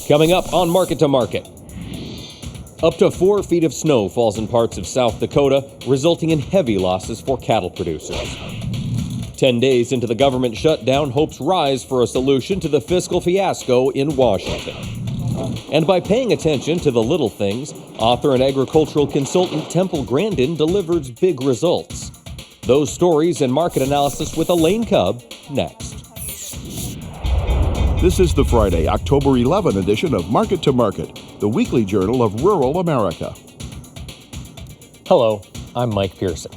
Coming up on Market to Market. Up to 4 feet of snow falls in parts of South Dakota, resulting in heavy losses for cattle producers. 10 days into the government shutdown, hopes rise for a solution to the fiscal fiasco in Washington. And by paying attention to the little things, author and agricultural consultant Temple Grandin delivers big results. Those stories and market analysis with Elaine Kub next. This is the Friday, October 11 edition of Market to Market, the weekly journal of rural America. Hello, I'm Mike Pearson.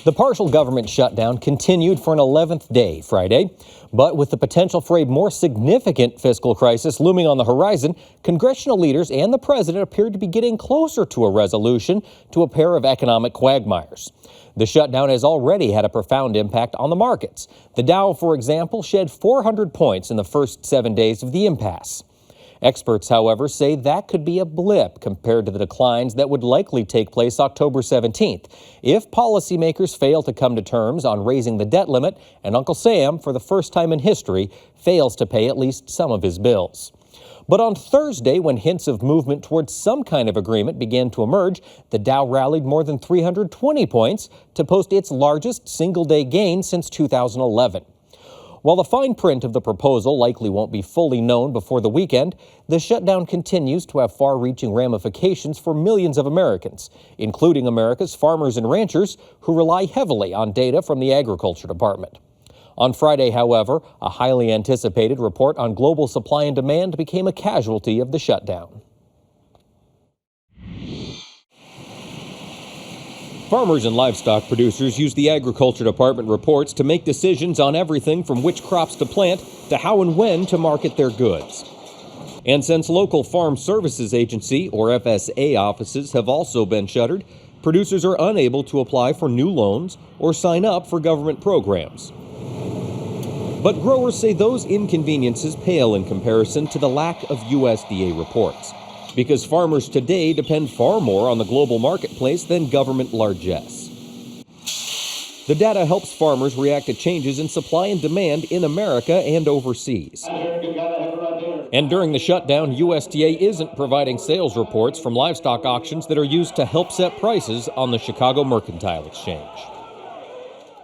The partial government shutdown continued for an 11th day Friday, but with the potential for a more significant fiscal crisis looming on the horizon, congressional leaders and the president appeared to be getting closer to a resolution to a pair of economic quagmires. The shutdown has already had a profound impact on the markets. The Dow, for example, shed 400 points in the first 7 days of the impasse. Experts, however, say that could be a blip compared to the declines that would likely take place October 17th if policymakers fail to come to terms on raising the debt limit and Uncle Sam, for the first time in history, fails to pay at least some of his bills. But on Thursday, when hints of movement towards some kind of agreement began to emerge, the Dow rallied more than 320 points to post its largest single-day gain since 2011. While the fine print of the proposal likely won't be fully known before the weekend, the shutdown continues to have far-reaching ramifications for millions of Americans, including America's farmers and ranchers who rely heavily on data from the Agriculture Department. On Friday, however, a highly anticipated report on global supply and demand became a casualty of the shutdown. Farmers and livestock producers use the Agriculture Department reports to make decisions on everything from which crops to plant to how and when to market their goods. And since local Farm Services Agency, or FSA, offices have also been shuttered, producers are unable to apply for new loans or sign up for government programs. But growers say those inconveniences pale in comparison to the lack of USDA reports, because farmers today depend far more on the global marketplace than government largesse. The data helps farmers react to changes in supply and demand in America and overseas. And during the shutdown, USDA isn't providing sales reports from livestock auctions that are used to help set prices on the Chicago Mercantile Exchange.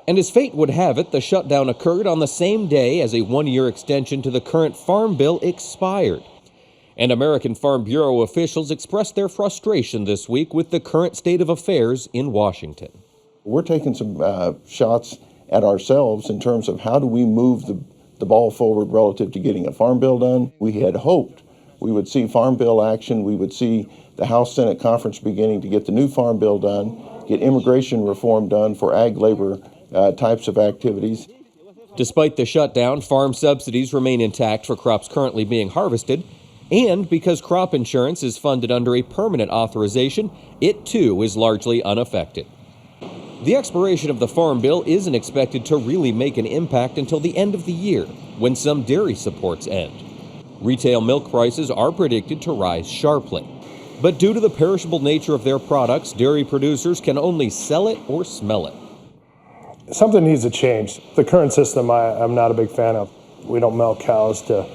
And as fate would have it, the shutdown occurred on the same day as a one-year extension to the current Farm Bill expired. And American Farm Bureau officials expressed their frustration this week with the current state of affairs in Washington. We're taking some shots at ourselves in terms of how do we move the ball forward relative to getting a Farm Bill done. We had hoped we would see Farm Bill action, we would see the House-Senate conference beginning to get the new Farm Bill done, get immigration reform done for ag labor types of activities. Despite the shutdown, farm subsidies remain intact for crops currently being harvested, and because crop insurance is funded under a permanent authorization, it too is largely unaffected. The expiration of the Farm Bill isn't expected to really make an impact until the end of the year, when some dairy supports end. Retail milk prices are predicted to rise sharply. But due to the perishable nature of their products, dairy producers can only sell it or smell it. Something needs to change. The current system I'm not a big fan of. We don't milk cows to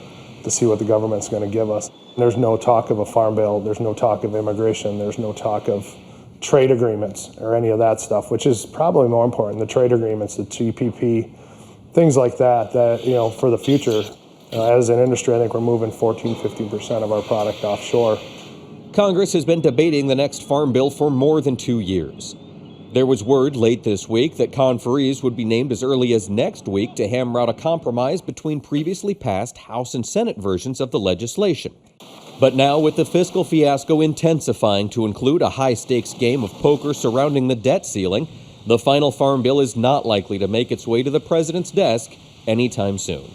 see what the government's going to give us. There's no talk of a Farm Bill. There's no talk of immigration. There's no talk of trade agreements or any of that stuff, which is probably more important. The trade agreements, the TPP, things like that, for the future. As an industry, I think we're moving 14-15% of our product offshore. Congress has been debating the next Farm Bill for more than 2 years. There was word late this week that conferees would be named as early as next week to hammer out a compromise between previously passed House and Senate versions of the legislation. But now, with the fiscal fiasco intensifying to include a high-stakes game of poker surrounding the debt ceiling, the final Farm Bill is not likely to make its way to the president's desk anytime soon.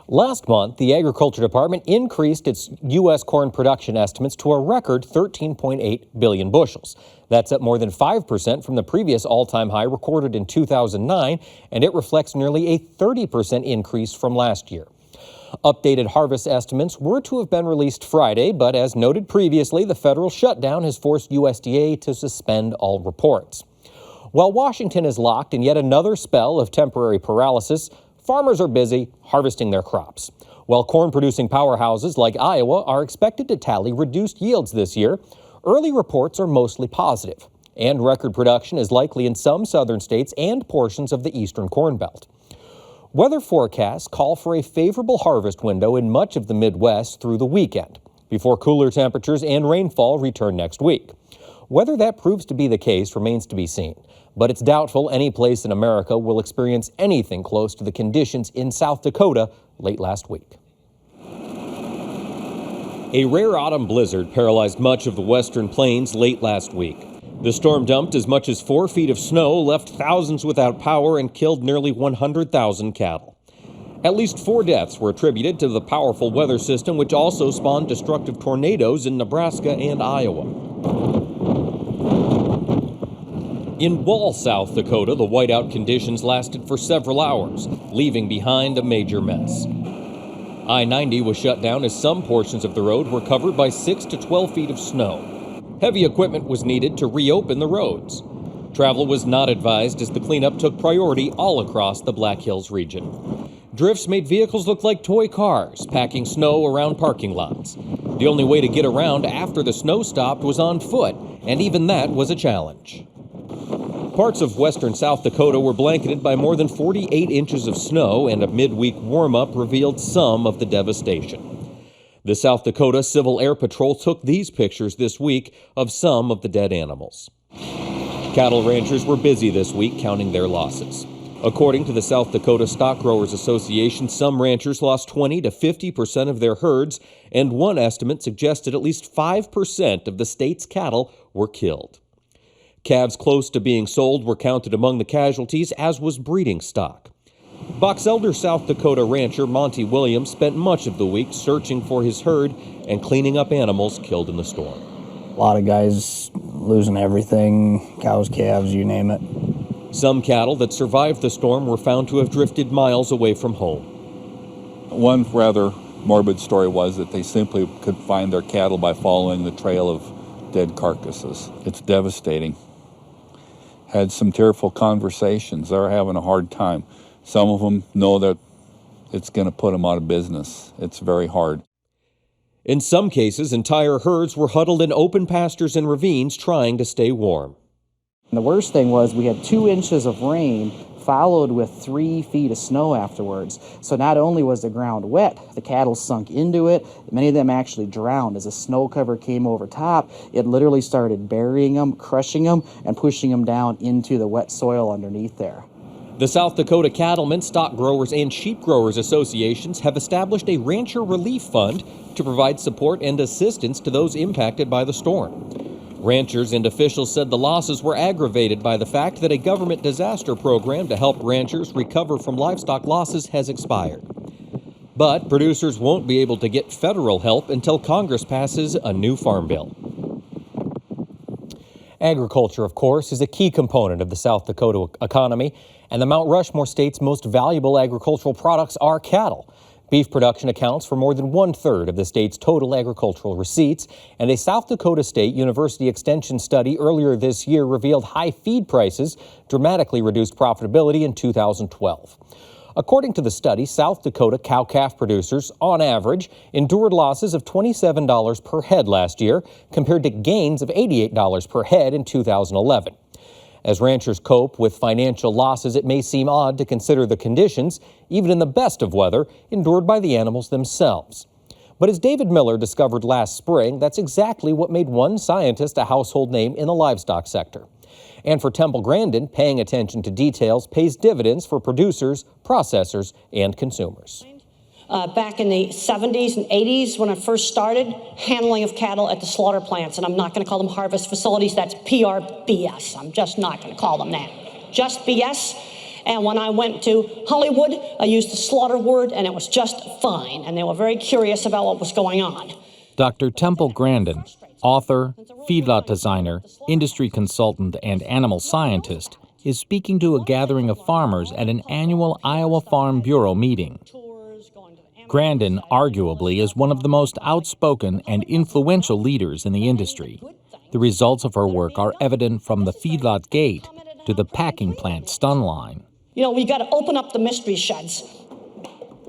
Last month, the Agriculture Department increased its U.S. corn production estimates to a record 13.8 billion bushels. That's up more than 5% from the previous all-time high recorded in 2009, and it reflects nearly a 30% increase from last year. Updated harvest estimates were to have been released Friday, but as noted previously, the federal shutdown has forced USDA to suspend all reports. While Washington is locked in yet another spell of temporary paralysis, farmers are busy harvesting their crops. While corn-producing powerhouses like Iowa are expected to tally reduced yields this year, early reports are mostly positive, and record production is likely in some southern states and portions of the eastern Corn Belt. Weather forecasts call for a favorable harvest window in much of the Midwest through the weekend, before cooler temperatures and rainfall return next week. Whether that proves to be the case remains to be seen, but it's doubtful any place in America will experience anything close to the conditions in South Dakota late last week. A rare autumn blizzard paralyzed much of the western plains late last week. The storm dumped as much as 4 feet of snow, left thousands without power, and killed nearly 100,000 cattle. At least 4 deaths were attributed to the powerful weather system, which also spawned destructive tornadoes in Nebraska and Iowa. In Wall, South Dakota, the whiteout conditions lasted for several hours, leaving behind a major mess. I-90 was shut down as some portions of the road were covered by 6 to 12 feet of snow. Heavy equipment was needed to reopen the roads. Travel was not advised as the cleanup took priority all across the Black Hills region. Drifts made vehicles look like toy cars, packing snow around parking lots. The only way to get around after the snow stopped was on foot, and even that was a challenge. Parts of western South Dakota were blanketed by more than 48 inches of snow, and a midweek warm-up revealed some of the devastation. The South Dakota Civil Air Patrol took these pictures this week of some of the dead animals. Cattle ranchers were busy this week counting their losses. According to the South Dakota Stock Growers Association, some ranchers lost 20 to 50% of their herds, and one estimate suggested at least 5% of the state's cattle were killed. Calves close to being sold were counted among the casualties, as was breeding stock. Box Elder, South Dakota rancher Monty Williams spent much of the week searching for his herd and cleaning up animals killed in the storm. A lot of guys losing everything, cows, calves, you name it. Some cattle that survived the storm were found to have drifted miles away from home. One rather morbid story was that they simply could find their cattle by following the trail of dead carcasses. It's devastating. Had some tearful conversations. They're having a hard time. Some of them know that it's going to put them out of business. It's very hard. In some cases, entire herds were huddled in open pastures and ravines trying to stay warm. And the worst thing was we had 2 inches of rain followed with 3 feet of snow afterwards. So not only was the ground wet, the cattle sunk into it. Many of them actually drowned. As the snow cover came over top, it literally started burying them, crushing them, and pushing them down into the wet soil underneath there. The South Dakota Cattlemen, Stock Growers, and Sheep Growers Associations have established a rancher relief fund to provide support and assistance to those impacted by the storm. Ranchers and officials said the losses were aggravated by the fact that a government disaster program to help ranchers recover from livestock losses has expired. But producers won't be able to get federal help until Congress passes a new farm bill. Agriculture, of course, is a key component of the South Dakota economy, and the Mount Rushmore state's most valuable agricultural products are cattle. Beef production accounts for more than 1/3 of the state's total agricultural receipts, and a South Dakota State University Extension study earlier this year revealed high feed prices dramatically reduced profitability in 2012. According to the study, South Dakota cow-calf producers, on average, endured losses of $27 per head last year, compared to gains of $88 per head in 2011. As ranchers cope with financial losses, it may seem odd to consider the conditions, even in the best of weather, endured by the animals themselves. But as David Miller discovered last spring, that's exactly what made one scientist a household name in the livestock sector. And for Temple Grandin, paying attention to details pays dividends for producers, processors, and consumers. Back in the 70s and 80s, when I first started, handling of cattle at the slaughter plants, and I'm not going to call them harvest facilities, that's PRBS. I'm just not going to call them that. Just BS. And when I went to Hollywood, I used the slaughter word, and it was just fine. And they were very curious about what was going on. Dr. Temple Grandin, author, feedlot designer, industry consultant, and animal scientist, is speaking to a gathering of farmers at an annual Iowa Farm Bureau meeting. Grandin, arguably, is one of the most outspoken and influential leaders in the industry. The results of her work are evident from the feedlot gate to the packing plant stun line. You know, we got to open up the mystery sheds.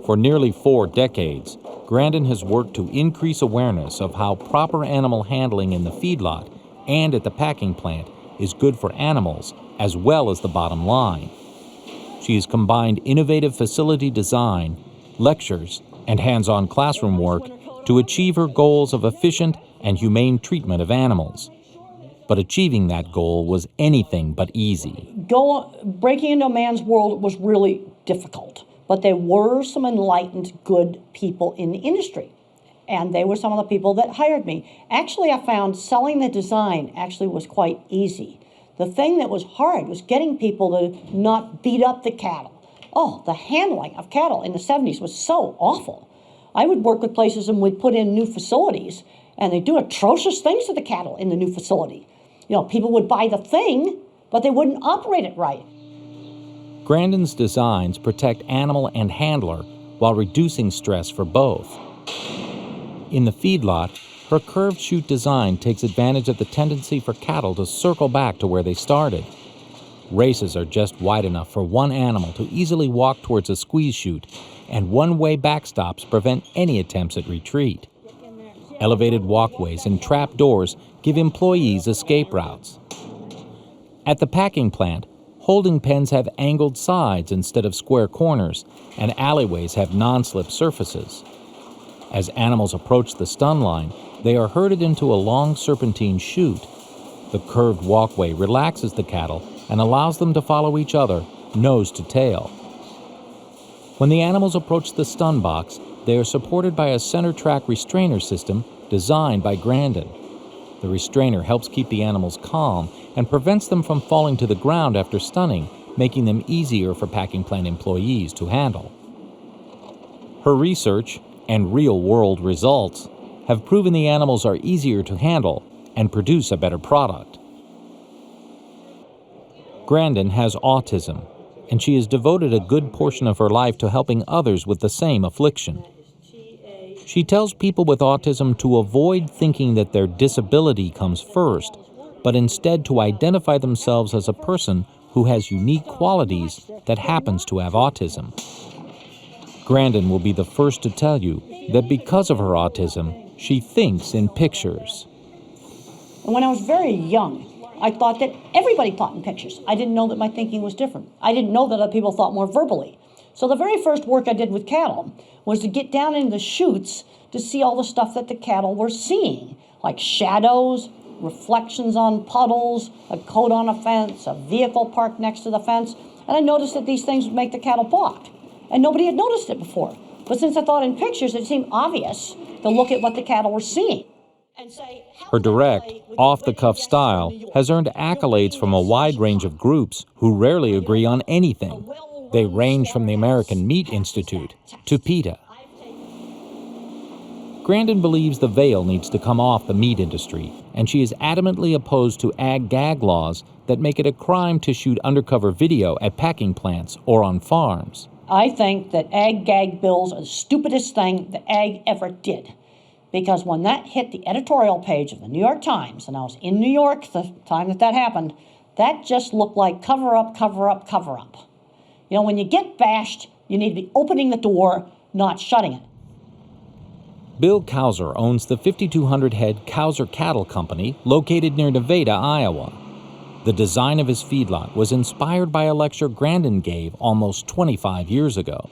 For nearly 4 decades, Grandin has worked to increase awareness of how proper animal handling in the feedlot and at the packing plant is good for animals as well as the bottom line. She has combined innovative facility design, lectures, and hands-on classroom work to achieve her goals of efficient and humane treatment of animals. But achieving that goal was anything but easy. Breaking into a man's world was really difficult, but there were some enlightened, good people in the industry, and they were some of the people that hired me. Actually, I found selling the design actually was quite easy. The thing that was hard was getting people to not beat up the cattle. Oh, the handling of cattle in the 70s was so awful. I would work with places and we'd put in new facilities, and they'd do atrocious things to the cattle in the new facility. You know, people would buy the thing, but they wouldn't operate it right. Grandin's designs protect animal and handler while reducing stress for both. In the feedlot, her curved chute design takes advantage of the tendency for cattle to circle back to where they started. Races are just wide enough for one animal to easily walk towards a squeeze chute, and one-way backstops prevent any attempts at retreat. Elevated walkways and trap doors give employees escape routes. At the packing plant, holding pens have angled sides instead of square corners, and alleyways have non-slip surfaces. As animals approach the stun line, they are herded into a long serpentine chute. The curved walkway relaxes the cattle and allows them to follow each other, nose to tail. When the animals approach the stun box, they are supported by a center track restrainer system designed by Grandin. The restrainer helps keep the animals calm and prevents them from falling to the ground after stunning, making them easier for packing plant employees to handle. Her research and real-world results have proven the animals are easier to handle and produce a better product. Grandin has autism, and she has devoted a good portion of her life to helping others with the same affliction. She tells people with autism to avoid thinking that their disability comes first, but instead to identify themselves as a person who has unique qualities that happens to have autism. Grandin will be the first to tell you that because of her autism, she thinks in pictures. And when I was very young, I thought that everybody thought in pictures. I didn't know that my thinking was different. I didn't know that other people thought more verbally. So the very first work I did with cattle was to get down into the chutes to see all the stuff that the cattle were seeing, like shadows, reflections on puddles, a coat on a fence, a vehicle parked next to the fence. And I noticed that these things would make the cattle balk. And nobody had noticed it before. But since I thought in pictures, it seemed obvious to look at what the cattle were seeing. Her direct, off-the-cuff style has earned accolades from a wide range of groups who rarely agree on anything. They range from the American Meat Institute to PETA. Grandin believes the veil needs to come off the meat industry, and she is adamantly opposed to ag-gag laws that make it a crime to shoot undercover video at packing plants or on farms. I think that ag-gag bills are the stupidest thing that ag ever did. Because when that hit the editorial page of the New York Times, and I was in New York the time that happened, that just looked like cover up, cover up, cover up. You know, when you get bashed, you need to be opening the door, not shutting it. Bill Kauser owns the 5,200-head Kauser Cattle Company located near Nevada, Iowa. The design of his feedlot was inspired by a lecture Grandin gave almost 25 years ago.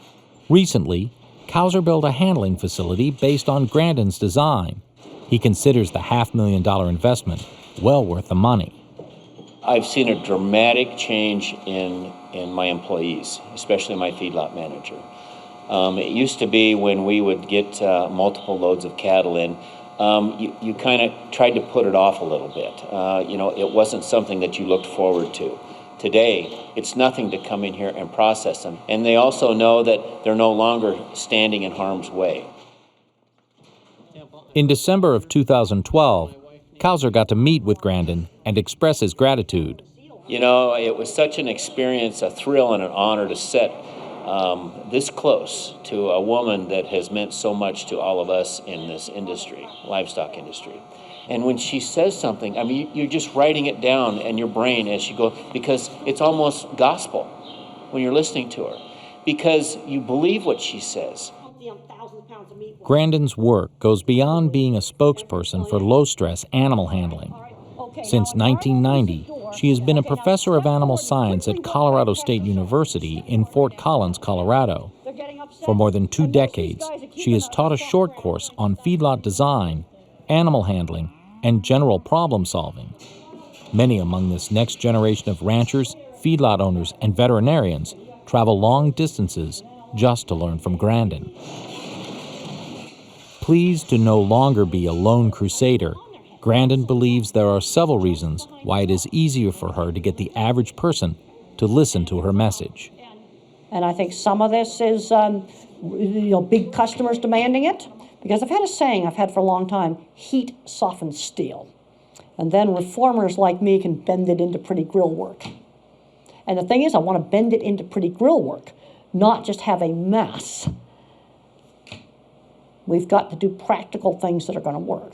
Recently, Kauser built a handling facility based on Grandin's design. He considers the $500,000 investment well worth the money. I've seen a dramatic change in my employees, especially my feedlot manager. It used to be when we would get multiple loads of cattle in, you kind of tried to put it off a little bit. It wasn't something that you looked forward to. Today, it's nothing to come in here and process them. And they also know that they're no longer standing in harm's way. In December of 2012, Kauser got to meet with Grandin and express his gratitude. You know, it was such an experience, a thrill and an honor to sit this close to a woman that has meant so much to all of us in this industry, livestock industry. And when she says something, I mean, you're just writing it down in your brain as you go, because it's almost gospel. when you're listening to her because you believe what she says. Grandin's work goes beyond being a spokesperson for low-stress animal handling. Since 1990, she has been a professor of animal science at Colorado State University in Fort Collins, Colorado. For more than 2 decades, she has taught a short course on feedlot design, animal handling, and general problem solving. Many among this next generation of ranchers, feedlot owners, and veterinarians travel long distances just to learn from Grandin. Pleased to no longer be a lone crusader, Grandin believes there are several reasons why it is easier for her to get the average person to listen to her message. And I think some of this is, big customers demanding it. Because I've had a saying I've had for a long time, heat softens steel. And then reformers like me can bend it into pretty grill work. And the thing is, I want to bend it into pretty grill work, not just have a mess. We've got to do practical things that are going to work.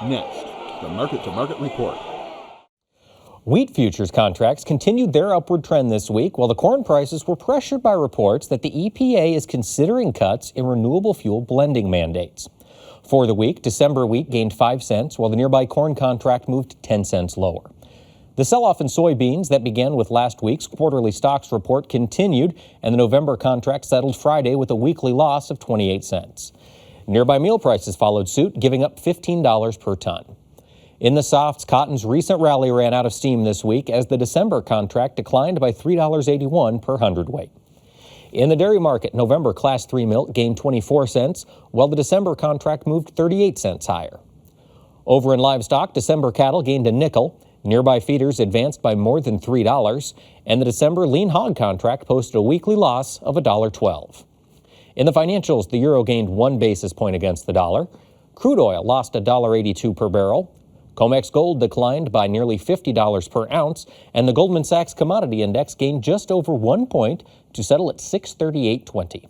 Next, the market-to-market report. Wheat futures contracts continued their upward trend this week, while the corn prices were pressured by reports that the EPA is considering cuts in renewable fuel blending mandates. For the week, December wheat gained 5 cents, while the nearby corn contract moved 10 cents lower. The sell-off in soybeans that began with last week's quarterly stocks report continued, and the November contract settled Friday with a weekly loss of 28 cents. Nearby meal prices followed suit, giving up $15 per ton. In the softs, cotton's recent rally ran out of steam this week as the December contract declined by $3.81 per hundredweight. In the dairy market, November Class 3 milk gained 24 cents, while the December contract moved 38 cents higher. Over in livestock, December cattle gained a nickel, nearby feeders advanced by more than $3, and the December lean hog contract posted a weekly loss of $1.12. In the financials, the euro gained 1 basis point against the dollar. Crude oil lost $1.82 per barrel. COMEX gold declined by nearly $50 per ounce, and the Goldman Sachs Commodity Index gained just over 1 point to settle at 638.20.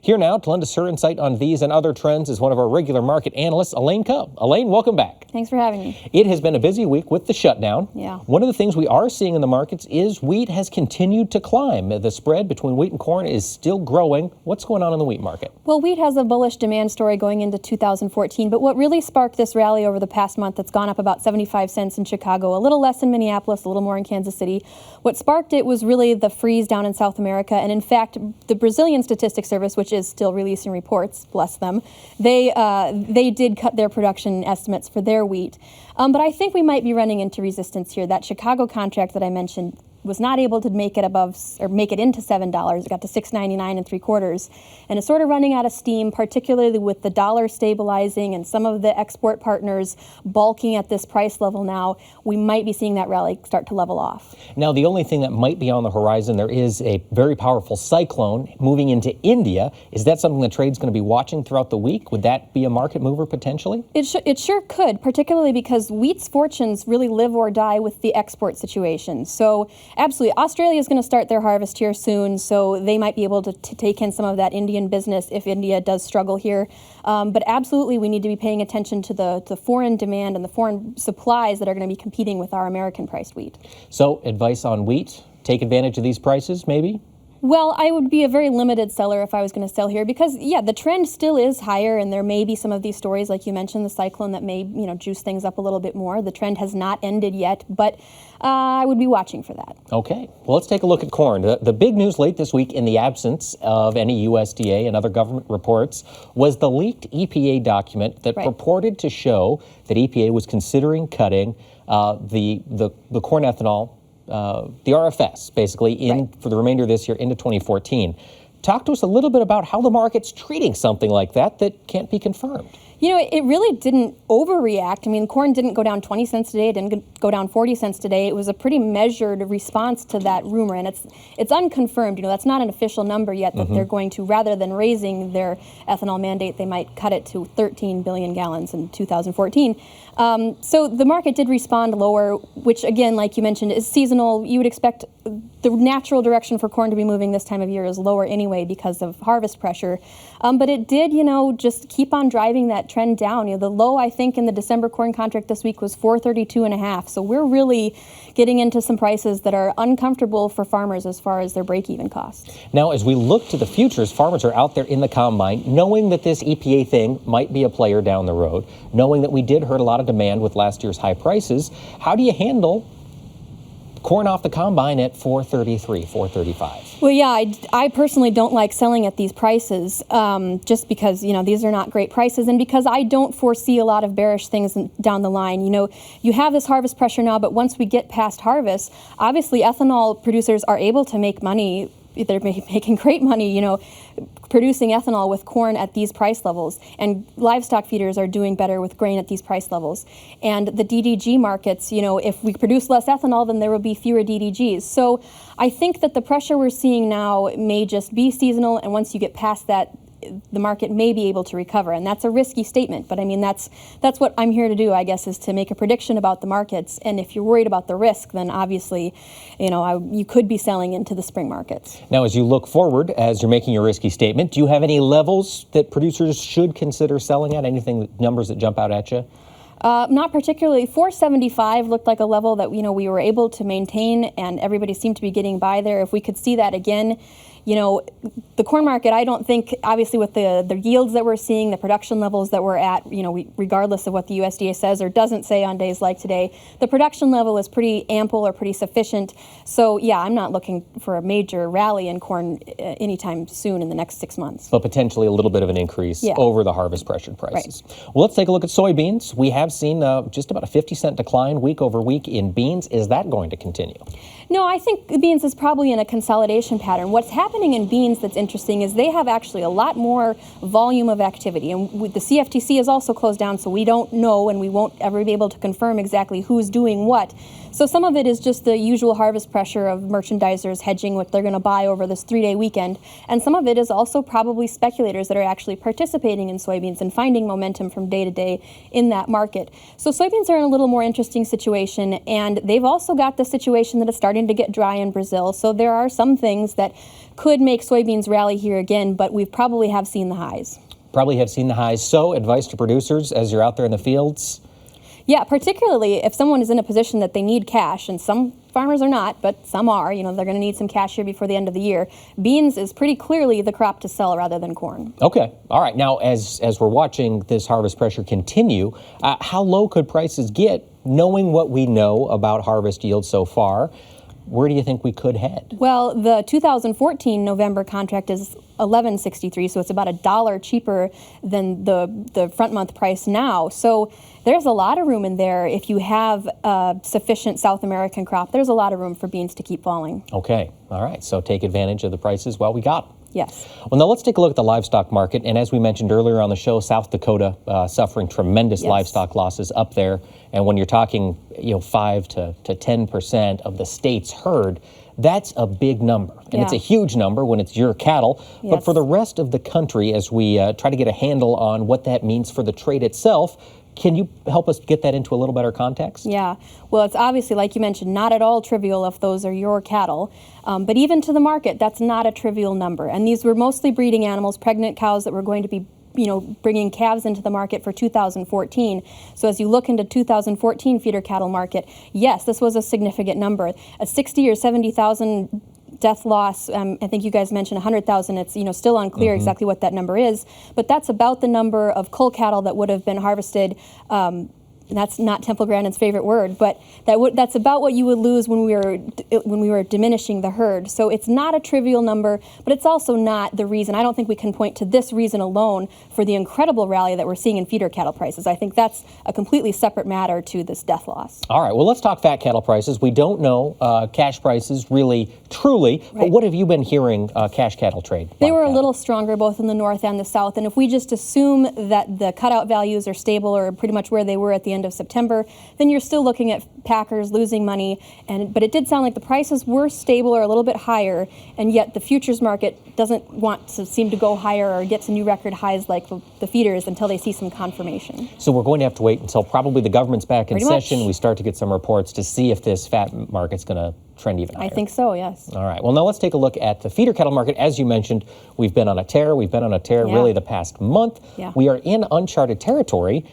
Here now to lend us her insight on these and other trends is one of our regular market analysts, Elaine Kub. Elaine, welcome back. Thanks for having me. It has been a busy week with the shutdown. Yeah. One of the things we are seeing in the markets is wheat has continued to climb. The spread between wheat and corn is still growing. What's going on in the wheat market? Well, wheat has a bullish demand story going into 2014, but what really sparked this rally over the past month, that's gone up about 75 cents in Chicago, a little less in Minneapolis, a little more in Kansas City. What sparked it was really the freeze down in South America, and in fact, the Brazilian Statistics Service, which is still releasing reports, bless them, they did cut their production estimates for their wheat. But I think we might be running into resistance here. That Chicago contract that I mentioned was not able to make it into $7. It got to $6.99 3/4, and it's sort of running out of steam, particularly with the dollar stabilizing and some of the export partners bulking at this price level now. We might be seeing that rally start to level off. Now, the only thing that might be on the horizon, there is a very powerful cyclone moving into India. Is that something the trade's going to be watching throughout the week? Would that be a market mover potentially? It sure could, particularly because wheat's fortunes really live or die with the export situation. So absolutely, Australia is going to start their harvest here soon, so they might be able to take in some of that Indian business if India does struggle here. But absolutely, we need to be paying attention to the foreign demand and the foreign supplies that are going to be competing with our American-priced wheat. So, advice on wheat? Take advantage of these prices, maybe? Well, I would be a very limited seller if I was going to sell here because, yeah, the trend still is higher, and there may be some of these stories, like you mentioned, the cyclone that may, juice things up a little bit more. The trend has not ended yet, but I would be watching for that. Okay. Well, let's take a look at corn. The big news late this week, in the absence of any USDA and other government reports, was the leaked EPA document that purported to show that EPA was considering cutting the corn ethanol, the RFS, basically, for the remainder of this year into 2014. Talk to us a little bit about how the market's treating something like that can't be confirmed. It really didn't overreact. I mean, corn didn't go down 20 cents today. It didn't go down 40 cents today. It was a pretty measured response to that rumor, and it's unconfirmed. That's not an official number yet that they're going to, rather than raising their ethanol mandate, they might cut it to 13 billion gallons in 2014. So the market did respond lower, which, again, like you mentioned, is seasonal. You would expect the natural direction for corn to be moving this time of year is lower anyway because of harvest pressure. But it did, just keep on driving that trend down. The low, I think, in the December corn contract this week was 432.5. So we're really getting into some prices that are uncomfortable for farmers as far as their break-even costs. Now, as we look to the futures, farmers are out there in the combine, knowing that this EPA thing might be a player down the road, knowing that we did hurt a lot of demand with last year's high prices. How do you handle corn off the combine at 433, 435? Well, yeah, I personally don't like selling at these prices just because, these are not great prices and because I don't foresee a lot of bearish things down the line. You have this harvest pressure now, but once we get past harvest, obviously ethanol producers are able to make money. They're making great money, producing ethanol with corn at these price levels. And livestock feeders are doing better with grain at these price levels. And the DDG markets, if we produce less ethanol, then there will be fewer DDGs. So I think that the pressure we're seeing now may just be seasonal. And once you get past that, the market may be able to recover. And that's a risky statement. But I mean, that's what I'm here to do, I guess, is to make a prediction about the markets. And if you're worried about the risk, then obviously, you could be selling into the spring markets. Now, as you look forward, as you're making your risky statement, do you have any levels that producers should consider selling at? Anything, numbers that jump out at you? Not particularly. 475 looked like a level that we were able to maintain, and everybody seemed to be getting by there. If we could see that again, the corn market, I don't think, obviously with the yields that we're seeing, the production levels that we're at, regardless of what the USDA says or doesn't say on days like today, the production level is pretty ample or pretty sufficient. So yeah, I'm not looking for a major rally in corn anytime soon in the next 6 months. But potentially a little bit of an increase over the harvest pressured prices. Right. Well, let's take a look at soybeans. We have seen just about a 50-cent decline week over week in beans. Is that going to continue? No, I think beans is probably in a consolidation pattern. What's happening in beans that's interesting is they have actually a lot more volume of activity. And the CFTC is also closed down, so we don't know and we won't ever be able to confirm exactly who's doing what. So some of it is just the usual harvest pressure of merchandisers hedging what they're going to buy over this 3-day weekend. And some of it is also probably speculators that are actually participating in soybeans and finding momentum from day to day in that market. So soybeans are in a little more interesting situation, and they've also got the situation that is starting to get dry in Brazil. So there are some things that could make soybeans rally here again, but we probably have seen the highs. Probably have seen the highs. So advice to producers as you're out there in the fields? Yeah, particularly if someone is in a position that they need cash, and some farmers are not, but some are, they're going to need some cash here before the end of the year. Beans is pretty clearly the crop to sell rather than corn. Okay. All right. Now, as we're watching this harvest pressure continue, how low could prices get, knowing what we know about harvest yield so far? Where do you think we could head? Well, the 2014 November contract is $11.63, so it's about $1 cheaper than the front month price now. So there's a lot of room in there. If you have a sufficient South American crop, there's a lot of room for beans to keep falling. Okay. All right. So take advantage of the prices while we got them. Yes. Well, now let's take a look at the livestock market. And as we mentioned earlier on the show, South Dakota suffering tremendous livestock losses up there. And when you're talking, 5 to 10% of the state's herd, that's a big number. And it's a huge number when it's your cattle. Yes. But for the rest of the country, as we try to get a handle on what that means for the trade itself, can you help us get that into a little better context? Yeah. Well, it's obviously, like you mentioned, not at all trivial if those are your cattle. But even to the market, that's not a trivial number. And these were mostly breeding animals, pregnant cows that were going to be bringing calves into the market for 2014. So as you look into 2014 feeder cattle market, yes, this was a significant number. A 60 or 70,000 death loss, I think you guys mentioned 100,000. It's still unclear exactly what that number is, but that's about the number of cull cattle that would have been harvested. That's not Temple Grandin's favorite word, but that's about what you would lose when we were diminishing the herd. So it's not a trivial number, but it's also not the reason. I don't think we can point to this reason alone for the incredible rally that we're seeing in feeder cattle prices. I think that's a completely separate matter to this death loss. All right, well, let's talk fat cattle prices. We don't know cash prices really, truly, but what have you been hearing cash cattle trade? They were a little stronger both in the north and the south, and if we just assume that the cutout values are stable or pretty much where they were at the end end of September, then you're still looking at packers losing money. But it did sound like the prices were stable or a little bit higher, and yet the futures market doesn't want to seem to go higher or get to new record highs like the feeders until they see some confirmation. So we're going to have to wait until probably the government's back in Pretty session. much. We start to get some reports to see if this fat market's going to trend even higher. I think so, yes. All right. Well, now let's take a look at the feeder cattle market. As you mentioned, we've been on a tear. We've been on a tear really the past month. Yeah. We are in uncharted territory.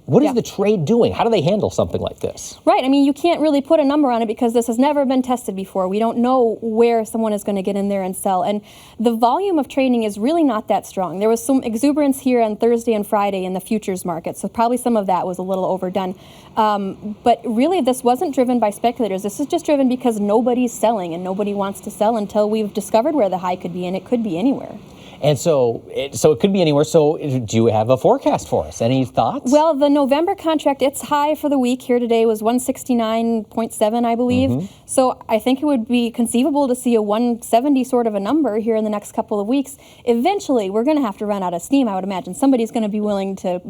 What is the trade doing? How do they handle something like this? Right. I mean, you can't really put a number on it because this has never been tested before. We don't know where someone is going to get in there and sell. And the volume of trading is really not that strong. There was some exuberance here on Thursday and Friday in the futures market, so probably some of that was a little overdone. But really, this wasn't driven by speculators. This is just driven because nobody's selling and nobody wants to sell until we've discovered where the high could be, and it could be anywhere. And so it could be anywhere. So do you have a forecast for us? Any thoughts? Well, the November contract, its high for the week here today was 169.7, I believe. So I think it would be conceivable to see a 170 sort of a number here in the next couple of weeks. Eventually, we're going to have to run out of steam, I would imagine. Somebody's going to be willing to,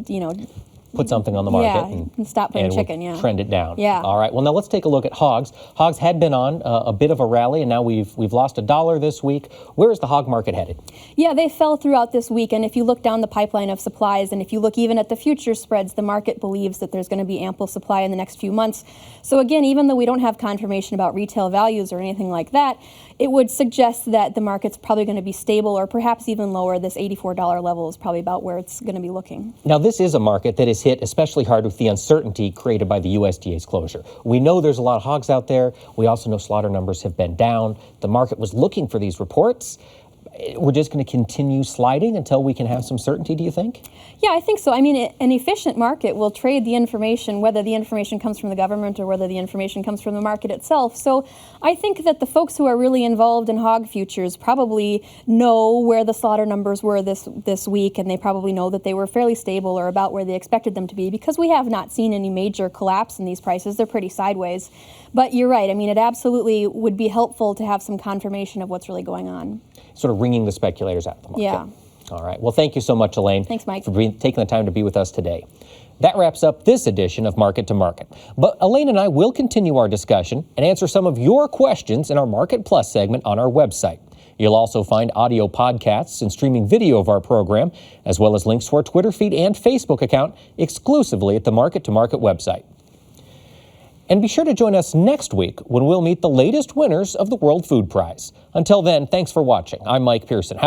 put something on the market and stop playing chicken, we'll trend it down. Yeah. All right. Well, now let's take a look at hogs. Hogs had been on a bit of a rally, and now we've lost $1 this week. Where is the hog market headed? Yeah, they fell throughout this week, and if you look down the pipeline of supplies, and if you look even at the future spreads, the market believes that there's going to be ample supply in the next few months. So again, even though we don't have confirmation about retail values or anything like that, it would suggest that the market's probably going to be stable or perhaps even lower. This $84 level is probably about where it's going to be looking. Now, this is a market that is hit especially hard with the uncertainty created by the USDA's closure. We know there's a lot of hogs out there. We also know slaughter numbers have been down. The market was looking for these reports. We're just going to continue sliding until we can have some certainty, do you think? Yeah, I think so. I mean, an efficient market will trade the information, whether the information comes from the government or whether the information comes from the market itself. So I think that the folks who are really involved in hog futures probably know where the slaughter numbers were this week, and they probably know that they were fairly stable or about where they expected them to be, because we have not seen any major collapse in these prices. They're pretty sideways. But you're right. I mean, it absolutely would be helpful to have some confirmation of what's really going on. Sort of wringing the speculators out of the market. Yeah. All right. Well, thank you so much, Elaine. Thanks, Mike. For taking the time to be with us today. That wraps up this edition of Market to Market. But Elaine and I will continue our discussion and answer some of your questions in our Market Plus segment on our website. You'll also find audio podcasts and streaming video of our program, as well as links to our Twitter feed and Facebook account exclusively at the Market to Market website. And be sure to join us next week when we'll meet the latest winners of the World Food Prize. Until then, thanks for watching. I'm Mike Pearson.